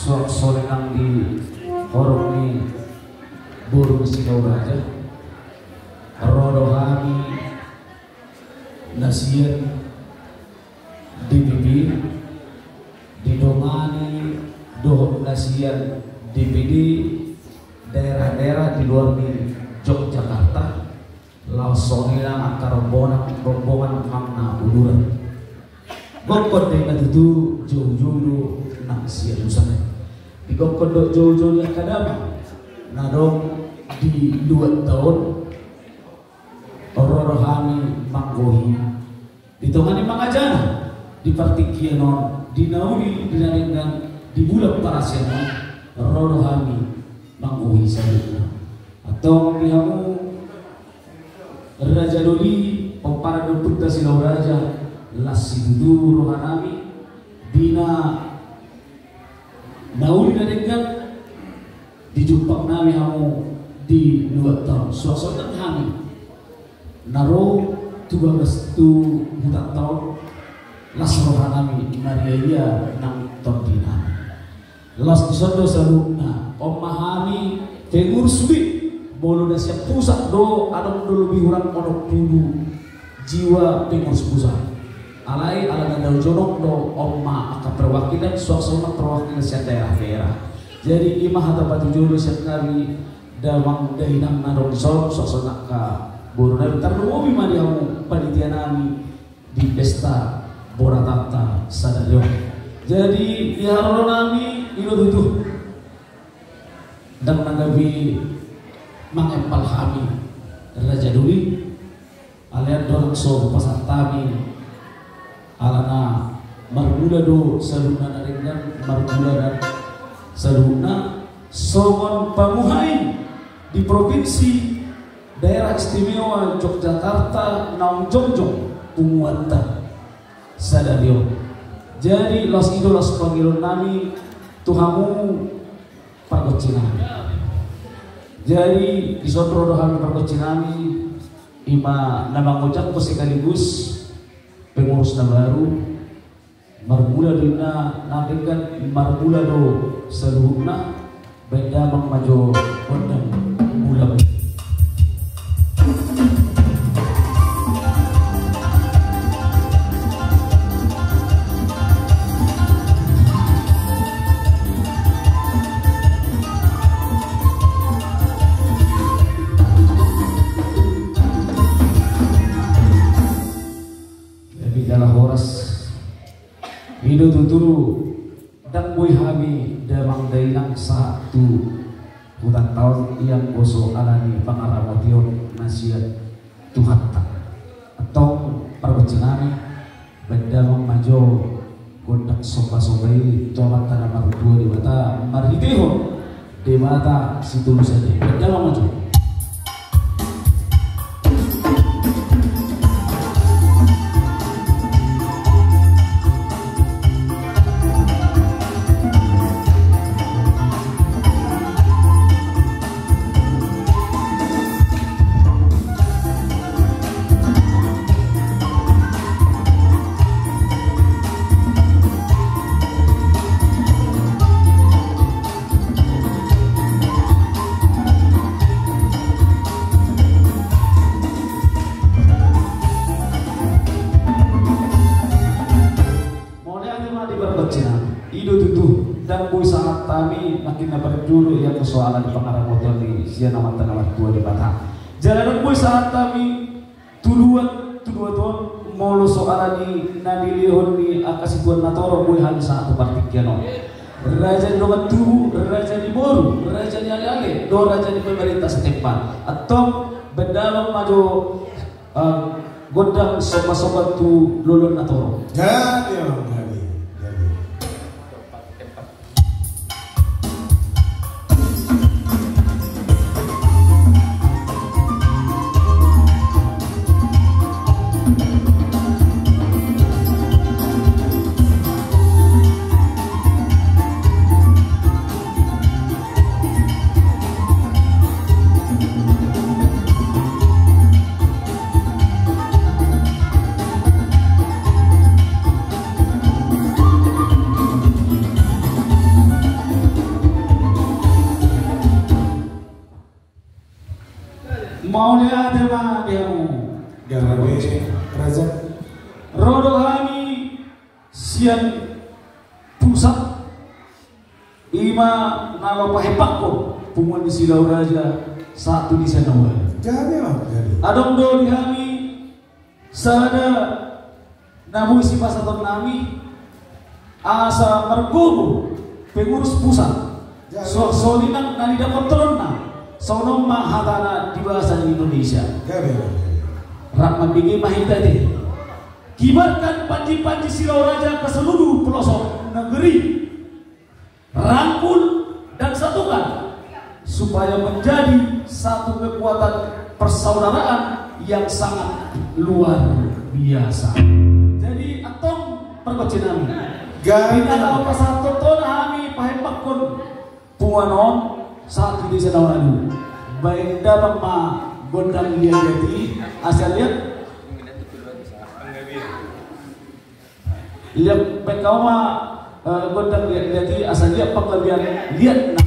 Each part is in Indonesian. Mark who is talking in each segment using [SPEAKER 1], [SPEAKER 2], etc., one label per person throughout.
[SPEAKER 1] sore nang di orang ni burung sikau raja rodo kami nasian di bibi didomani doh nasian DPD daerah-daerah di luar di Yogyakarta langsung hilang akar rombongan makna uluran gokon dengan itu jauh-jauh nang sian usana di gokon dok jauh-jauh yang kadang nadong di 2 tahun orang-orang manggohi ditongani mangajana di partikianon di nauri dinaringkan di bulan parasena orang-orang manggohi saja atau dihamu Raja Doli para duput silau raja lasi dudu rohanami bina nauri dinaringkan dijumpak nami hamu di 2 tahun suasana kami naro 12 tahun las rohanami Maria nang tordina las disondo saluna omahami tengur subi bolu na siap pusat do adong do lebih urang onok dulu jiwa tengur pusat alai ala nandau jonok do omma aka perwakilan suasana perwakilan siap daerah-daerah jadi imah atau batu jodoh siap kali dawang dahinang nadong disor suasana ka bolu na tarno mi mari hamu panitia nami di pesta Boratata Sadario jadi di harono nami ino tutuh dan nanggapi mangepal kami Raja Duli alian dorang so pasar tami alana margula do saluna naringgan margula dan saluna songon pamuhai di provinsi daerah istimewa Yogyakarta naung jongjong pumuanta Sadario jadi los idolos panggilan nami tuhamu pargocinami jadi disotro dohami pargocinami ima nama ngojak ko sekaligus pengurus na baru marmula dina nabikan marmula do seluruhna benda mangmajo kondang bulan Hidup tuturu dan boy hami damang dainang satu hutan tahun yang goso alani pangaramation nasihat Tuhan atau perbecenami bendamang majo gondak sopa-sopai coba tanah marudua di mata marhiteho di mata situ saja bendamang majo dulu yang persoalan pengarang motor di siang nama tanah tua di Batam. Jalan boy saat kami tuduhan tahun molo soalan di nadi lehon di akasituan natoro boy hal saat partikiano. Raja di nomor tubuh, raja di boru, raja di ale-ale, do raja di pemerintah setempat. Atau bendalam maju godang sobat-sobat tu lulun natoro.
[SPEAKER 2] Jadi
[SPEAKER 1] mau lihat tema dia mau
[SPEAKER 2] Gawe Raja
[SPEAKER 1] rodo kami sian pusat ima nalo pahepakko pumuan di Silau Raja satu di sana wali.
[SPEAKER 2] Gawe mah gawe.
[SPEAKER 1] Adong do di kami sada namu si pasaton nami asa merguru pengurus pusat. So ninan nani dapat terona. Sono mahatana di bahasa Indonesia.
[SPEAKER 2] Gawe.
[SPEAKER 1] Rak mendingi mahita deh. Kibarkan panji-panji Silau Raja ke seluruh pelosok negeri. Rangkul dan satukan supaya menjadi satu kekuatan persaudaraan yang sangat luar biasa. Jadi atong perkocinami. Kita kalau pasal tonton kami pahepakon puanon saat di desa Dawanadu. Baik dapat ma gondang lihat jadi asal lihat. Lihat bekau ma gondang lihat jadi asal lihat penglebihan lihat nak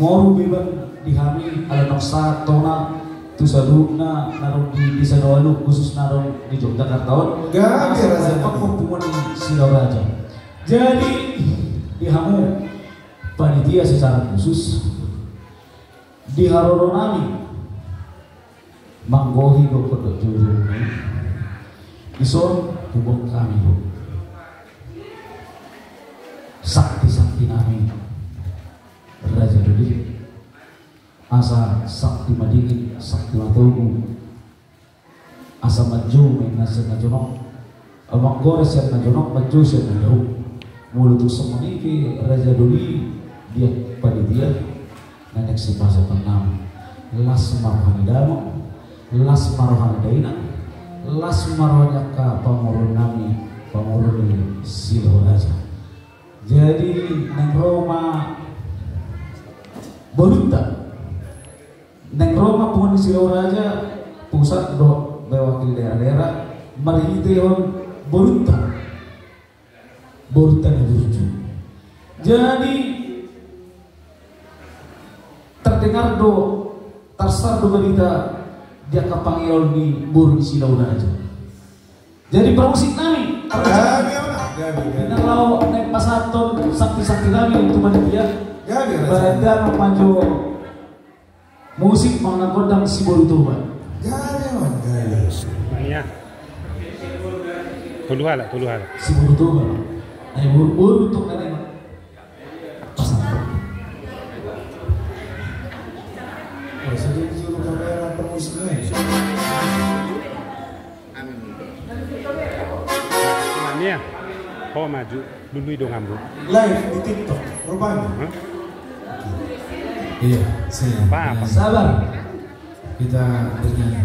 [SPEAKER 1] moru biban di kami ala noksa tona tu saduna narong di desa Dawalu khusus narong di Yogyakarta.
[SPEAKER 2] Gawe Raja
[SPEAKER 1] pemumpuan Silau Raja. Jadi di hamu panitia secara khusus di Haroro nami manggohi dokter jujur ison kubuk kami sakti nami Raja Dodi asa sakti madingin sakti matogu asa maju menasa najonok abang gores yang najonok maju yang najauh mulut semua ini Raja Dodi dia panitia nenek si pasal penam las marhani damo las marhani daina las marhani ka pamurun nami pamurun Silau Raja. Jadi neng Roma Borunta neng Roma puan Silau Raja pusat do mewakili daerah-daerah marhiteon Borunta di Burju. Jadi terdengar tarsar do berita dia kapangiol di Buru Silau Raja. Jadi promosi kami kalau naik pasaton sakti kami untuk panitia badan maju musik mengakodang si Boru Turban.
[SPEAKER 3] Iya. Tuluhala.
[SPEAKER 1] Si Boru Turban. Ay buru untuk kalian. Pasaton.
[SPEAKER 2] Oh, sudah disuruh kamera permusiknya.
[SPEAKER 3] Mania. Kau maju dulu dong ambu.
[SPEAKER 2] Live di TikTok, rupanya.
[SPEAKER 1] Iya,
[SPEAKER 3] Apa?
[SPEAKER 1] Sabar. Kita bernyanyi.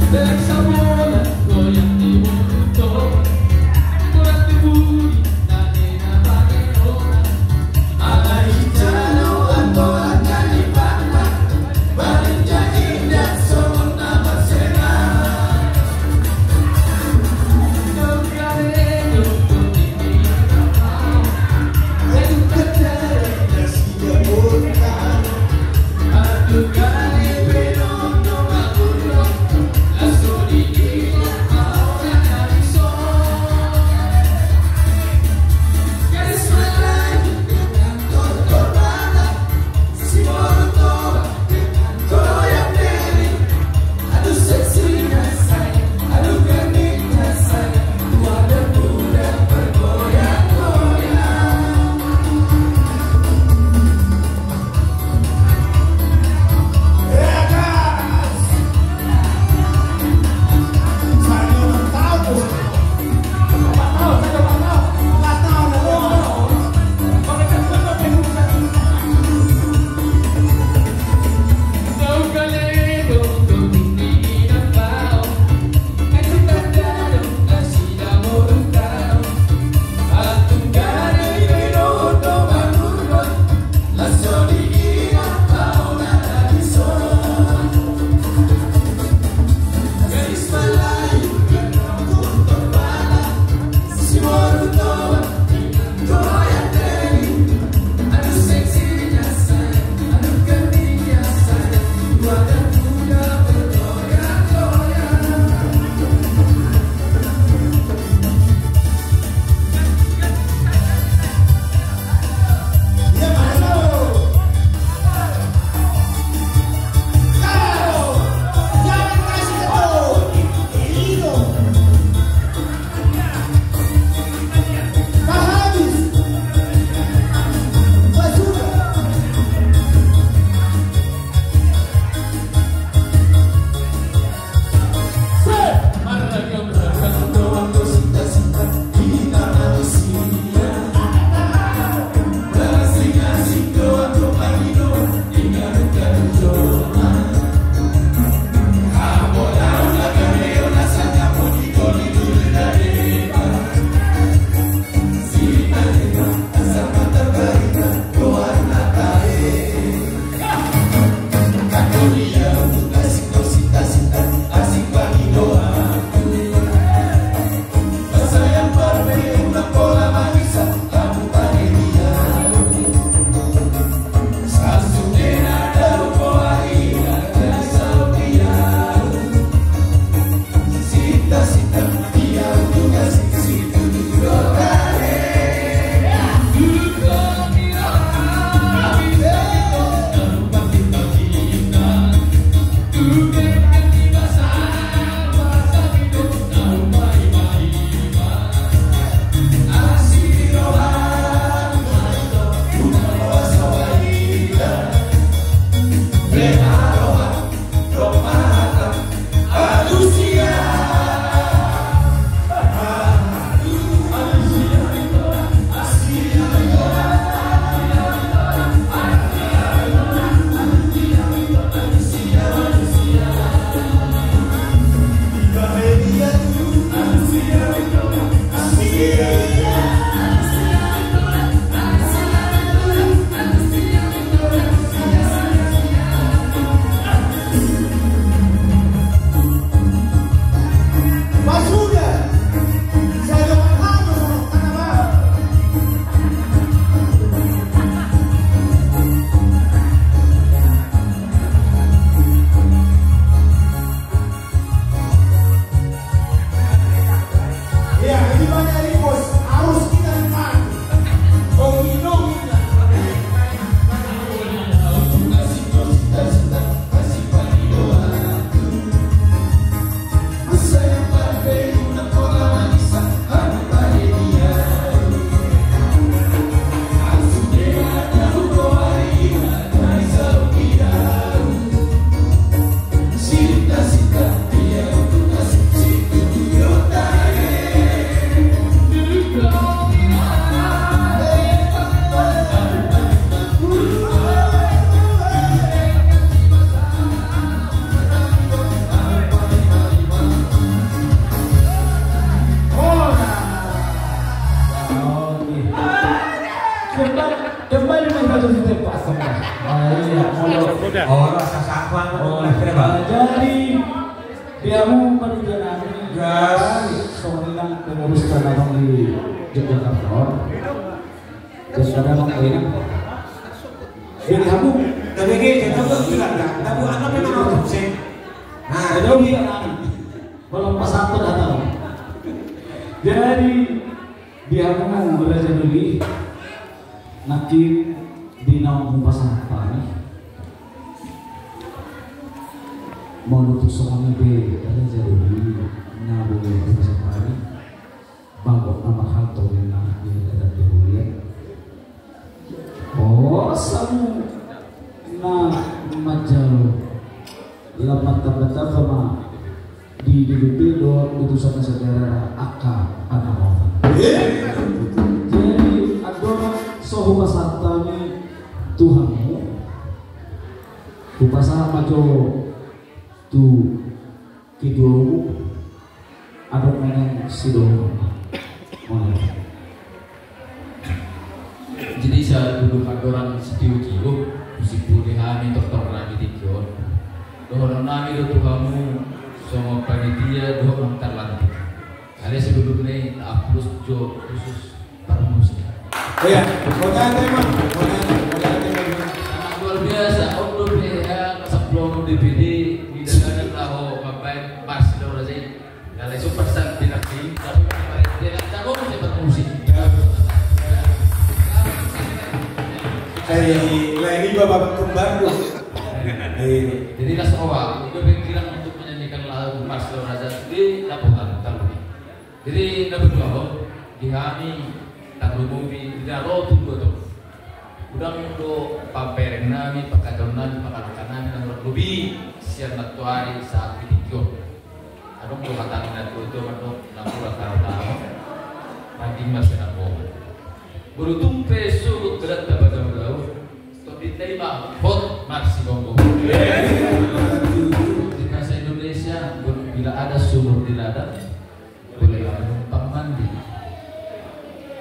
[SPEAKER 4] Aduh kali berono aku
[SPEAKER 1] Diamu perjalanan gas seorang pengurus tanah di Yogyakarta. Terus ada mengkain. Jadi kamu
[SPEAKER 2] Tapi kita tuh bilang dah, tapi anak memang orang sih.
[SPEAKER 1] nah itu bilang kalau pas satu datang. Jadi dia mau belajar dulu. Nanti di naung pasang apa nih? Mau nutup suami be belajar dulu. Nah boleh pasang apa nih? Bangkok nama hal tahu yang dia ada dulu ya. Oh samu na majal lamat tabata kama di DPP do utusan saudara Aka Anamova. Jadi ada sohu pasatani Tuhanmu kupasa majo tu kidomu ada meneng sido.
[SPEAKER 4] Jadi saya duduk orang setiap kilo meskipun dihami dokter lagi di kion dohon nami do Tuhanmu semua panitia dohon terlantik kali seduduk nih apus jo khusus para muslim
[SPEAKER 2] Iya, mau tanya emang,
[SPEAKER 4] sangat luar biasa untuk ya sebelum DPD di dalam tahu ngapain pas do rasanya kali super sang tidak tidak tahu siapa musik
[SPEAKER 2] lagi bapak kembar dulu.
[SPEAKER 4] Jadi las awal itu pikiran untuk menyanyikan lagu Mas Raja di Labuhan Talui. Jadi nomor dua di kami tak bermobil tidak rotu tuh. Udah untuk pameran nami, pakaian nami, pakaian nami nomor lebih siang natuari saat video. Adong tuh kata dengan itu untuk nampura karena nanti masih nampur. Beruntung pesu berat dapat jauh untuk diterima hot Marsi Bongo. Di bahasa Indonesia bila ada sumur di ladang boleh numpang mandi.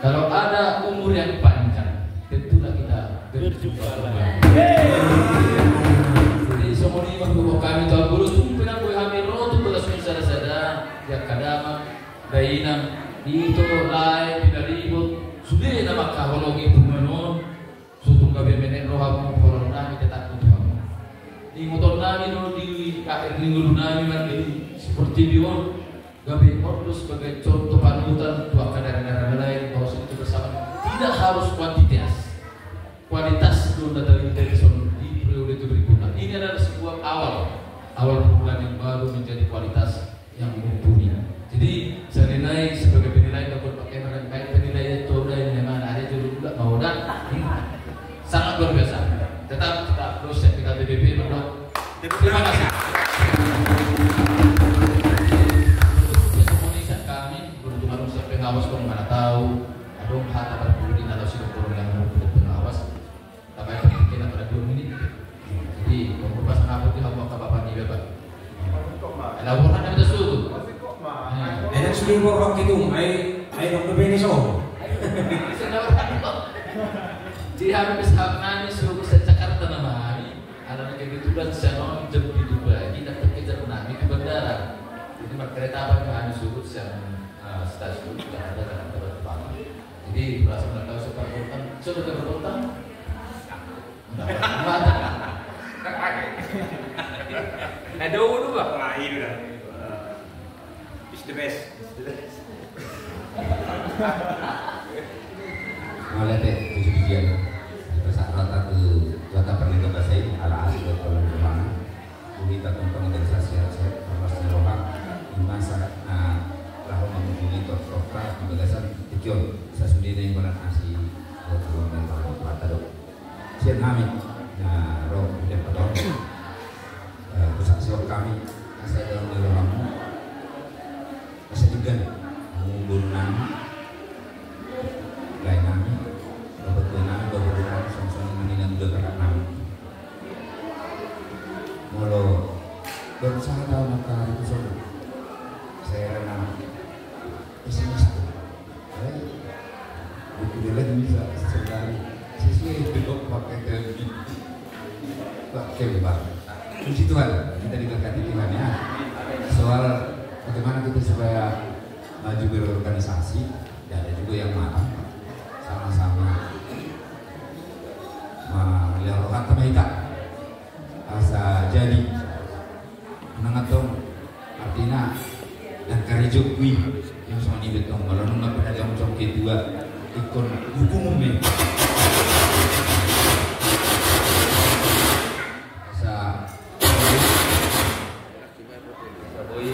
[SPEAKER 4] Kalau ada umur yang panjang tentulah kita berjumpa kembali. Jadi semua ini waktu kami tahu beruntung pernah gue hamil rotu belas sada ya kadama daina itu lain tidak ribut. Sudah nama kahologi pumenon, sutung gabe menen rohamu kolon nami tetap utama. Di motor nami dulu di akhir minggu nami nanti seperti bion gabe modus sebagai contoh panutan untuk daerah-daerah lain bahwa itu bersama tidak harus kualitas itu dari di periode itu berikutnya. Ini adalah sebuah awal bulan yang baru menjadi kualitas yang mumpuni. Jadi saya naik sebagai penilai dapat pakai merangkai penilai itu dan yang mana ada juga juga mau dan sangat luar biasa. Tetap kita terus kita DPP berdua. Terima kasih. Komunikasi kami beruntung harus pengawas kau mana tahu ada hata berbudi atau siapa yang mau pengawas. Tapi kita pada 2 menit. Jadi pembahasan apa itu hawa kabapan ni bapak. Laporan yang betul tu.
[SPEAKER 2] Enak sudah bawa gitu, ay dok bebenis oh.
[SPEAKER 4] Jadi habis nami suruh saya Jakarta nama kami. Ada kayak gitu dan saya non jam itu lagi datang ke nami ke bandara. Jadi kereta apa kami suruh saya stasiun Jakarta dan terbang. Jadi berasa tahu seperti sudah terberutang.
[SPEAKER 5] Ada dulu bah. Lain dah. Is the best.
[SPEAKER 6] Mulai deh tujuh bijian. Besar rata ke rata peningkat bahasa ala asli kalau kemana. Kita tentang organisasi saya termasuk rohak di masa lahir mengunjungi Tokra pembebasan Tikion. Saya sendiri yang bulan asli kalau dan rata dok. Sian kami, roh dan patron. Pusat siok kami saya dalam di ruang saya juga mengundur nama lain kami beberapa sama-sama mengingat juga kakak nama mulu berusaha tahu maka itu sobat saya nama SMS itu buku lagi bisa sekali sesuai dengan pakai teori pakai lebar puji Tuhan kita diberkati Tuhan ya soal nangatong artinya dan karijuk kui yang sama ni betong kalau nungat pada jam kedua ikon hukum me sa
[SPEAKER 4] boy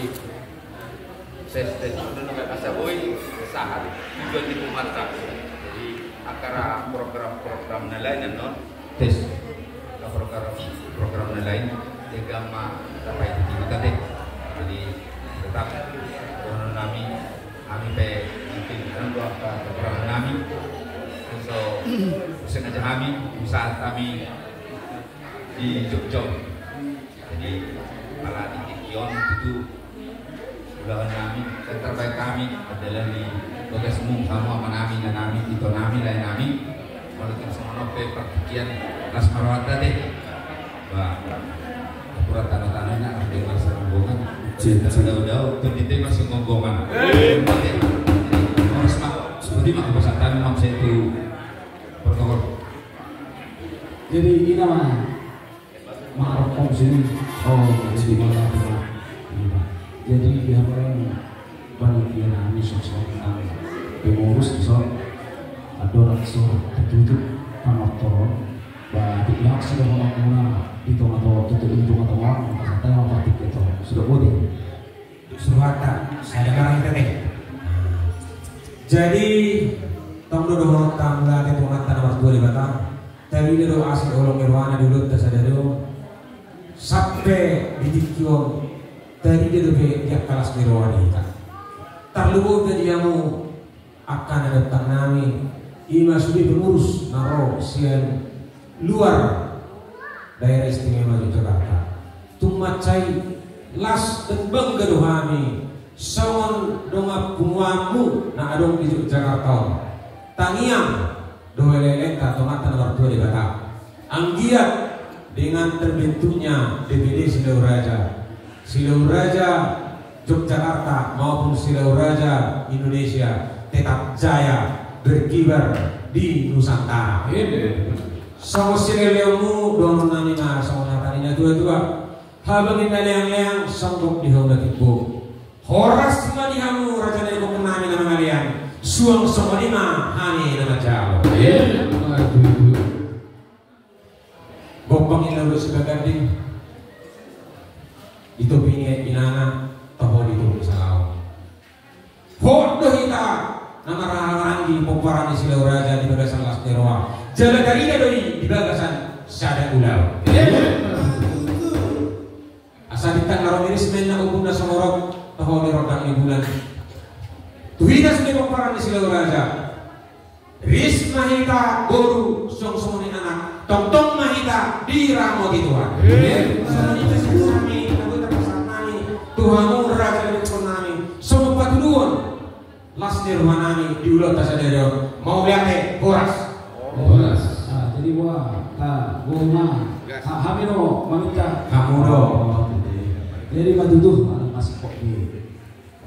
[SPEAKER 4] tes nungat asa boy sahat tujuan di mata jadi akara program na lain non
[SPEAKER 6] tes program na lain agama dapat kita deh jadi tetap konon kami pe mungkin dua program kami so sengaja kami saat kami di Jogja jadi para titik kion itu ulahan kami yang terbaik kami adalah di tugas umum sama menami dan nami itu nami lain nami walaupun semua pe pertikian kelas marawat deh bah ukuran tanah-tanahnya ada masa ngomongkan jauh-jauh itu masih ngomongkan harus mak seperti mak bahasa tanah mak saya itu protokol
[SPEAKER 1] jadi ini nama Markom sini jadi malah jadi dia orang panitia nami sosok pengurus sosok ada orang sosok tertutup panotor bah tidak sudah melakukan hitung atau tutup hitung atau uang kata yang praktik itu sudah boleh
[SPEAKER 2] Surhata saya dengar itu teh jadi tahun 2000 tanggal itu ngatan nomor 2 di Batam tapi dia doa asal olong irwana dulu tersadaro sampai di Dikion tadi dia doa tiap kelas irwani terlalu dari kamu akan ada tanami ima sudah pengurus naro sian luar daerah istimewa Yogyakarta tumacai las dan bangga dohami sawan donga pumuamu na adong di Yogyakarta tangiang doa lelenta tomatan nomor 2 di Batam anggiat dengan terbentuknya DPD Silau Raja Yogyakarta maupun Silau Raja Indonesia tetap jaya berkibar di Nusantara. Sama silelemu doang nami na sama nataninya tua habang ina leang sanggup di honda tipu horas mani hamu raja dari nami nama kalian suang sama lima hani nama jauh gopang ina udah sebagai ding itu bini inana tahu itu salau hodoh kita nama rahanggi poparan di Silau Raja di bagasan Las Deroa jalan dari doi di bagasan Sadang Ulau asal kita ngaromiris menna ubunda somorok tahu di rodang di bulan tuhida sudah poparan di Silau Raja risma hita boru song-song anak tong-tong mahita di ramo gituan sama kita sesami anggota pasarnami Tuhanmu raja dari konami semua patuduan las nirwanami di ulang tasadero mau lihat horas
[SPEAKER 1] jadi wah guna hamino mamita
[SPEAKER 2] hamudo
[SPEAKER 1] jadi matuduh masih kok di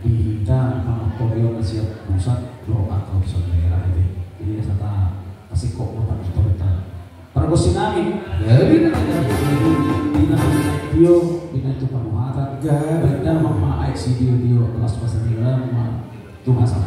[SPEAKER 1] kita Korea siap pusat lo atau saudara itu jadi sata masih kok bapak otorita para bosinami jadi bina itu panuhatan dan mama IC dia kelas pasal 3 tuh masa